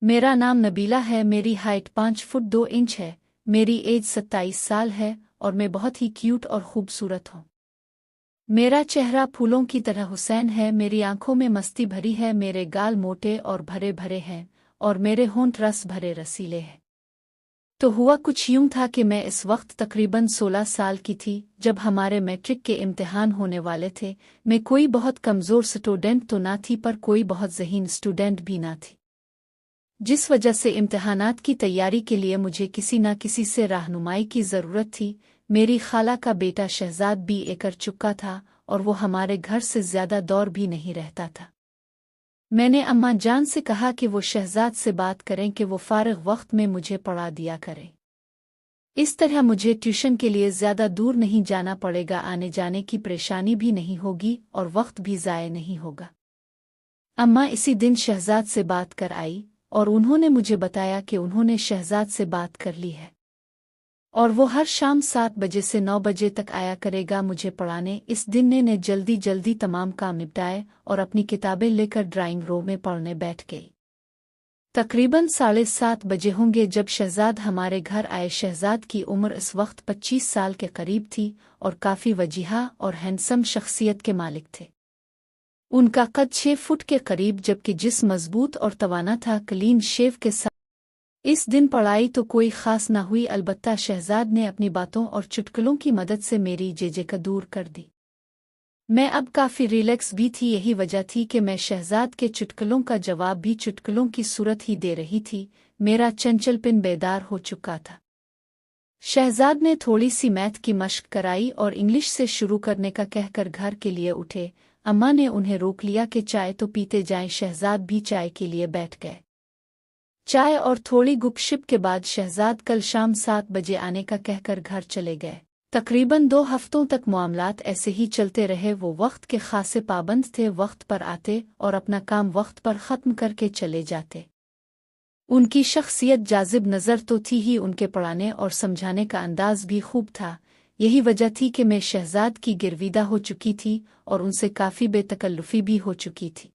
मेरा नाम नबीला है। मेरी हाइट 5 फुट 2 इंच है। मेरी एज 27 साल है और मैं बहुत ही क्यूट और खूबसूरत हूँ। मेरा चेहरा फूलों की तरह हुसैन है। मेरी आंखों में मस्ती भरी है। मेरे गाल मोटे और भरे भरे हैं और मेरे होंठ रस भरे रसीले हैं। तो हुआ कुछ यूं था कि मैं इस वक्त तकरीबन 16 साल की थी जब हमारे मैट्रिक के इम्तिहान होने वाले थे। मैं कोई बहुत कमज़ोर स्टूडेंट तो ना थी पर कोई बहुत ज़हीन स्टूडेंट भी ना थी, जिस वजह से इम्तिहानात की तैयारी के लिए मुझे किसी न किसी से रहनुमाई की ज़रूरत थी। मेरी खाला का बेटा शहजाद बीए कर चुका था और वो हमारे घर से ज़्यादा दूर भी नहीं रहता था। मैंने अम्मा जान से कहा कि वो शहजाद से बात करें कि वो फारिग वक्त में मुझे पढ़ा दिया करें। इस तरह मुझे ट्यूशन के लिए ज़्यादा दूर नहीं जाना पड़ेगा, आने जाने की परेशानी भी नहीं होगी और वक्त भी ज़ाय नहीं होगा। अम्मा इसी दिन शहजाद से बात कर आई और उन्होंने मुझे बताया कि उन्होंने शहजाद से बात कर ली है और वो हर शाम 7 बजे से 9 बजे तक आया करेगा मुझे पढ़ाने। इस दिन ने जल्दी जल्दी तमाम काम निपटाए और अपनी किताबें लेकर ड्राइंग रूम में पढ़ने बैठ गई। तकरीबन 7:30 बजे होंगे जब शहजाद हमारे घर आए। शहजाद की उम्र इस वक्त 25 साल के करीब थी और काफ़ी वजीहा और हैंडसम शख्सियत के मालिक थे। उनका कद 6 फुट के करीब जबकि जिस्म मजबूत और तवाना था, क्लीन शेव के साथ। इस दिन पढ़ाई तो कोई खास ना हुई, अलबत्ता शहजाद ने अपनी बातों और चुटकुलों की मदद से मेरी जेजेका दूर कर दी। मैं अब काफ़ी रिलैक्स भी थी। यही वजह थी कि मैं शहजाद के चुटकुलों का जवाब भी चुटकुलों की सूरत ही दे रही थी। मेरा चंचलपिन बेदार हो चुका था। शहजाद ने थोड़ी सी मैथ की मश्क कराई और इंग्लिश से शुरू करने का कहकर घर के लिए उठे। अम्मा ने उन्हें रोक लिया कि चाय तो पीते जाएं। शहजाद भी चाय के लिए बैठ गए। चाय और थोड़ी गुपशप के बाद शहजाद कल शाम 7 बजे आने का कहकर घर चले गए। तकरीबन 2 हफ्तों तक मामलात ऐसे ही चलते रहे। वो वक्त के खासे पाबंद थे, वक्त पर आते और अपना काम वक्त पर ख़त्म करके चले जाते। उनकी शख्सियत जाजिब नज़र तो थी ही, उनके पढ़ाने और समझाने का अंदाज भी खूब था। यही वजह थी कि मैं शहजाद की गिरविदा हो चुकी थी और उनसे काफ़ी बेतकल्लुफ़ी भी हो चुकी थी।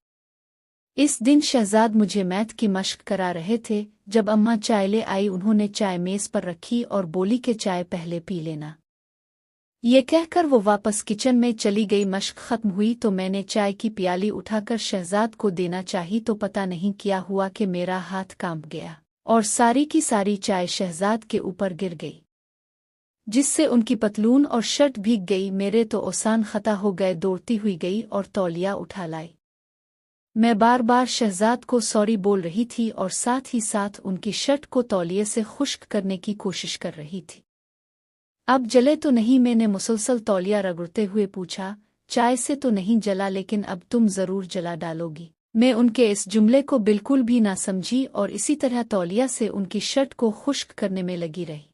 इस दिन शहजाद मुझे मैथ की मश्क करा रहे थे। जब अम्मा चाय ले आई, उन्होंने चाय मेज़ पर रखी और बोली कि चाय पहले पी लेना। ये कहकर वो वापस किचन में चली गई। मश्क खत्म हुई तो मैंने चाय की प्याली उठाकर शहजाद को देना चाही तो पता नहीं क्या हुआ कि मेरा हाथ कांप गया और सारी की सारी चाय शहजाद के ऊपर गिर गई, जिससे उनकी पतलून और शर्ट भीग गई। मेरे तो ओसान खता हो गए। दौड़ती हुई गई और तौलिया उठा लाई। मैं बार बार शहजाद को सॉरी बोल रही थी और साथ ही साथ उनकी शर्ट को तौलिए से खुश्क करने की कोशिश कर रही थी। अब जले तो नहीं? मैंने मुसलसल तौलिया रगड़ते हुए पूछा। चाय से तो नहीं जला, लेकिन अब तुम ज़रूर जला डालोगी। मैं उनके इस जुमले को बिल्कुल भी ना समझी और इसी तरह तौलिया से उनकी शर्ट को खुश्क करने में लगी रही।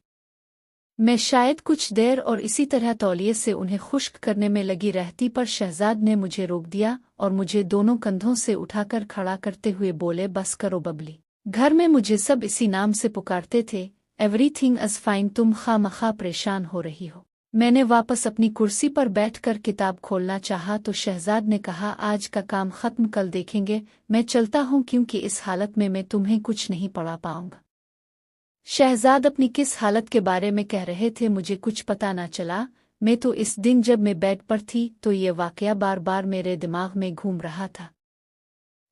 मैं शायद कुछ देर और इसी तरह तौलिए से उन्हें खुश्क करने में लगी रहती, पर शहजाद ने मुझे रोक दिया और मुझे दोनों कंधों से उठाकर खड़ा करते हुए बोले, बस करो बबली। घर में मुझे सब इसी नाम से पुकारते थे। एवरीथिंग इज़ फाइन, तुम खामखा परेशान हो रही हो। मैंने वापस अपनी कुर्सी पर बैठकर किताब खोलना चाहा तो शहजाद ने कहा, आज का काम ख़त्म कल देखेंगे, मैं चलता हूँ क्योंकि इस हालत में मैं तुम्हें कुछ नहीं पढ़ा पाऊंगा। शहजाद अपनी किस हालत के बारे में कह रहे थे मुझे कुछ पता न चला। मैं तो इस दिन जब मैं बेड पर थी तो ये वाकया बार बार मेरे दिमाग में घूम रहा था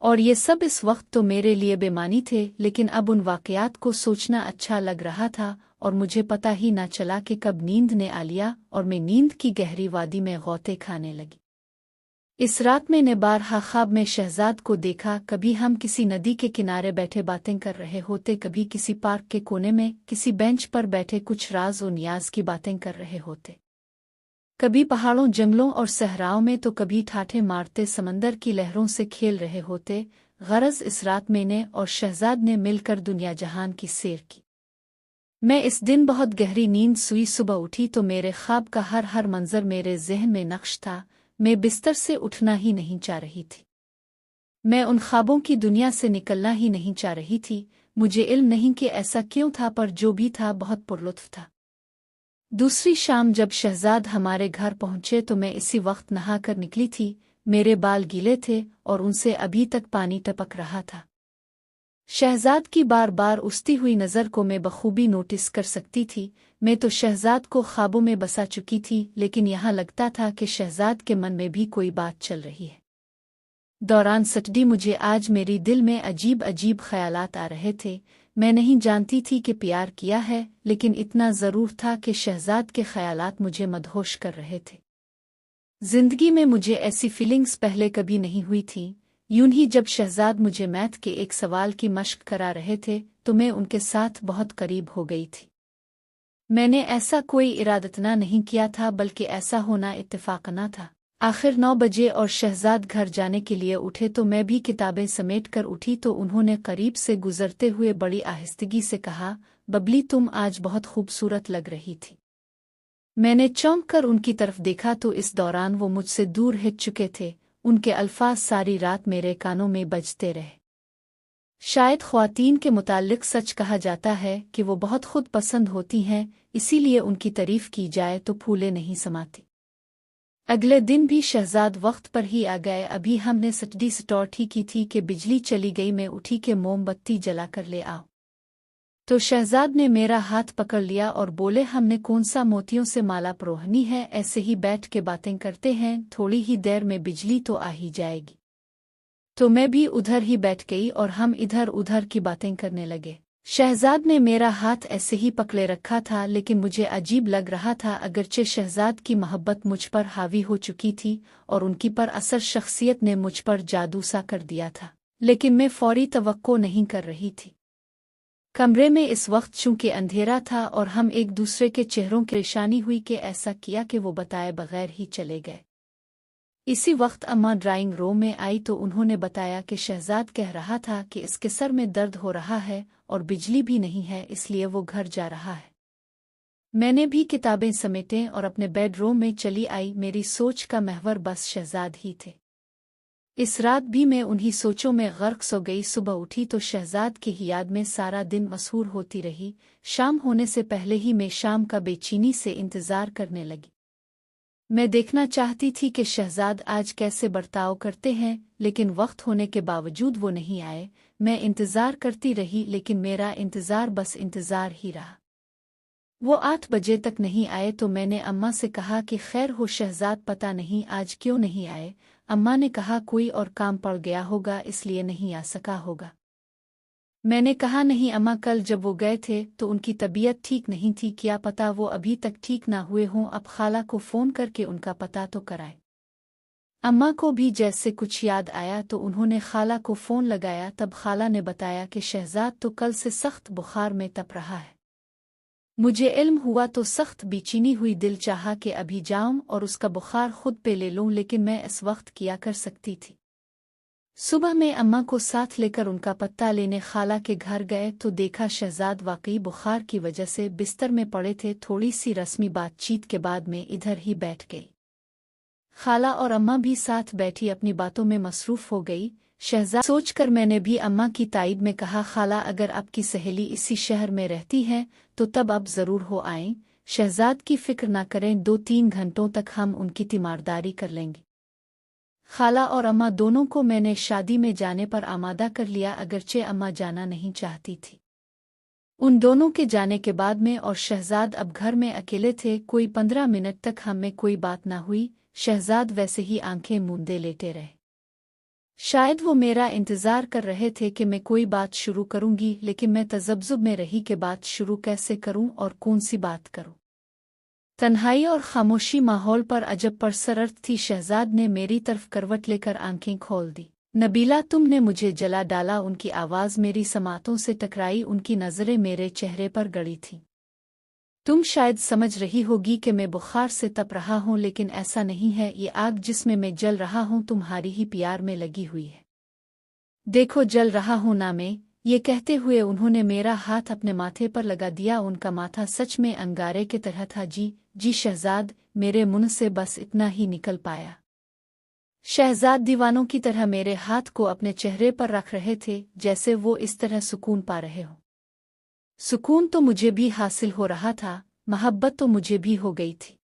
और ये सब इस वक्त तो मेरे लिए बेमानी थे, लेकिन अब उन वाकयात को सोचना अच्छा लग रहा था और मुझे पता ही ना चला कि कब नींद ने आ लिया और मैं नींद की गहरी वादी में गौते खाने लगी। इस रात मैंने बारहा ख्वाब में शहजाद को देखा। कभी हम किसी नदी के किनारे बैठे बातें कर रहे होते, कभी किसी पार्क के कोने में किसी बेंच पर बैठे कुछ राज और नियाज की बातें कर रहे होते, कभी पहाड़ों जंगलों और सहराओं में तो कभी ठाठे मारते समंदर की लहरों से खेल रहे होते। गरज इस रात मैंने और शहजाद ने मिलकर दुनिया जहान की सैर की। मैं इस दिन बहुत गहरी नींद सोई। सुबह उठी तो मेरे ख्वाब का हर मंजर मेरे जहन में नक्श था। मैं बिस्तर से उठना ही नहीं चाह रही थी। मैं उन ख्वाबों की दुनिया से निकलना ही नहीं चाह रही थी। मुझे इल्म नहीं कि ऐसा क्यों था, पर जो भी था बहुत पुरलुत्फ था। दूसरी शाम जब शहजाद हमारे घर पहुंचे तो मैं इसी वक्त नहाकर निकली थी। मेरे बाल गीले थे और उनसे अभी तक पानी टपक रहा था। शहजाद की बार बार उठती हुई नज़र को मैं बखूबी नोटिस कर सकती थी। मैं तो शहजाद को ख्वाबों में बसा चुकी थी, लेकिन यहाँ लगता था कि शहजाद के मन में भी कोई बात चल रही है। दौरान सटडी मुझे आज मेरी दिल में अजीब अजीब ख्यालात आ रहे थे। मैं नहीं जानती थी कि प्यार किया है, लेकिन इतना ज़रूर था कि शहजाद के ख्यालात मुझे मदहोश कर रहे थे। जिंदगी में मुझे ऐसी फीलिंग्स पहले कभी नहीं हुई थी। यूं ही जब शहजाद मुझे मैथ के एक सवाल की मश्क करा रहे थे तो मैं उनके साथ बहुत करीब हो गई थी। मैंने ऐसा कोई इरादतना नहीं किया था, बल्कि ऐसा होना इत्तेफाकना था। आखिर 9 बजे और शहजाद घर जाने के लिए उठे तो मैं भी किताबें समेट कर उठी तो उन्होंने करीब से गुजरते हुए बड़ी आहिस्तगी से कहा, बबली तुम आज बहुत खूबसूरत लग रही थी। मैंने चौंक कर उनकी तरफ देखा तो इस दौरान वो मुझसे दूर हिट चुके थे। उनके अल्फाज सारी रात मेरे कानों में बजते रहे। शायद ख्वातीन के मुताल्लिक सच कहा जाता है कि वो बहुत खुद पसंद होती हैं, इसीलिए उनकी तारीफ की जाए तो फूले नहीं समाती। अगले दिन भी शहजाद वक्त पर ही आ गए। अभी हमने सटडी स्टोर ठीक की थी कि बिजली चली गई। मैं उठी कि मोमबत्ती जलाकर ले आओ, तो शहजाद ने मेरा हाथ पकड़ लिया और बोले, हमने कौन सा मोतियों से माला परोहनी है, ऐसे ही बैठ के बातें करते हैं, थोड़ी ही देर में बिजली तो आ ही जाएगी। तो मैं भी उधर ही बैठ गई और हम इधर उधर की बातें करने लगे। शहजाद ने मेरा हाथ ऐसे ही पकड़े रखा था, लेकिन मुझे अजीब लग रहा था। अगरचे शहजाद की मोहब्बत मुझ पर हावी हो चुकी थी और उनकी पर असर शख्सियत ने मुझ पर जादू सा कर दिया था, लेकिन मैं फौरी तवक्को नहीं कर रही थी। कमरे में इस वक्त चूंकि अंधेरा था और हम एक दूसरे के चेहरों की परेशानी हुई कि ऐसा किया कि वो बताए बगैर ही चले गए। इसी वक्त अम्मा ड्राइंग रूम में आई तो उन्होंने बताया कि शहजाद कह रहा था कि इसके सर में दर्द हो रहा है और बिजली भी नहीं है, इसलिए वो घर जा रहा है। मैंने भी किताबें समेटें और अपने बेडरूम में चली आई। मेरी सोच का महवर बस शहजाद ही थे। इस रात भी मैं उन्हीं सोचों में गर्क सो गई। सुबह उठी तो शहजाद की ही याद में सारा दिन मसहूर होती रही। शाम होने से पहले ही मैं शाम का बेचैनी से इंतजार करने लगी। मैं देखना चाहती थी कि शहजाद आज कैसे बर्ताव करते हैं, लेकिन वक्त होने के बावजूद वो नहीं आए। मैं इंतजार करती रही, लेकिन मेरा इंतजार बस इंतजार ही रहा। वो 8 बजे तक नहीं आए तो मैंने अम्मा से कहा कि खैर हो शहजाद, पता नहीं आज क्यों नहीं आए। अम्मा ने कहा कोई और काम पड़ गया होगा, इसलिए नहीं आ सका होगा। मैंने कहा नहीं अम्मा, कल जब वो गए थे तो उनकी तबीयत ठीक नहीं थी, क्या पता वो अभी तक ठीक ना हुए हों। अब खाला को फ़ोन करके उनका पता तो कराए। अम्मा को भी जैसे कुछ याद आया तो उन्होंने खाला को फ़ोन लगाया। तब खाला ने बताया कि शहजाद तो कल से सख्त बुखार में तप रहा है। मुझे इल्म हुआ तो सख्त बेचैनी हुई। दिल चाहा कि अभी जाऊं और उसका बुखार खुद पे ले लूं, लेकिन मैं इस वक्त किया कर सकती थी। सुबह में अम्मा को साथ लेकर उनका पत्ता लेने खाला के घर गए तो देखा शहजाद वाकई बुखार की वजह से बिस्तर में पड़े थे। थोड़ी सी रस्मी बातचीत के बाद में इधर ही बैठ गई। खाला और अम्मा भी साथ बैठी अपनी बातों में मसरूफ हो गई। शहजाद सोचकर मैंने भी अम्मा की ताइद में कहा, खाला अगर आपकी सहेली इसी शहर में रहती है तो तब आप ज़रूर हो आएं। शहजाद की फिक्र ना करें, 2-3 घंटों तक हम उनकी तीमारदारी कर लेंगे। खाला और अम्मा दोनों को मैंने शादी में जाने पर आमादा कर लिया, अगरचे अम्मा जाना नहीं चाहती थी। उन दोनों के जाने के बाद में और शहजाद अब घर में अकेले थे। कोई 15 मिनट तक हम में कोई बात ना हुई। शहजाद वैसे ही आंखें मूंदे लेटे रहे। शायद वो मेरा इंतज़ार कर रहे थे कि मैं कोई बात शुरू करूंगी, लेकिन मैं तजब्जुब में रही कि बात शुरू कैसे करूं और कौन सी बात करूं। तन्हाई और खामोशी माहौल पर अजब परसरत थी। शहजाद ने मेरी तरफ करवट लेकर आंखें खोल दी। नबीला, तुमने मुझे जला डाला। उनकी आवाज़ मेरी समातों से टकराई। उनकी नज़रें मेरे चेहरे पर गड़ी थीं। तुम शायद समझ रही होगी कि मैं बुखार से तप रहा हूं, लेकिन ऐसा नहीं है। ये आग जिसमें मैं जल रहा हूं तुम्हारी ही प्यार में लगी हुई है। देखो जल रहा हूं ना मैं। ये कहते हुए उन्होंने मेरा हाथ अपने माथे पर लगा दिया। उनका माथा सच में अंगारे की तरह था। जी शहजाद, मेरे मुंह से बस इतना ही निकल पाया। शहजाद दीवानों की तरह मेरे हाथ को अपने चेहरे पर रख रहे थे, जैसे वो इस तरह सुकून पा रहे हों। सुकून तो मुझे भी हासिल हो रहा था, मोहब्बत तो मुझे भी हो गई थी।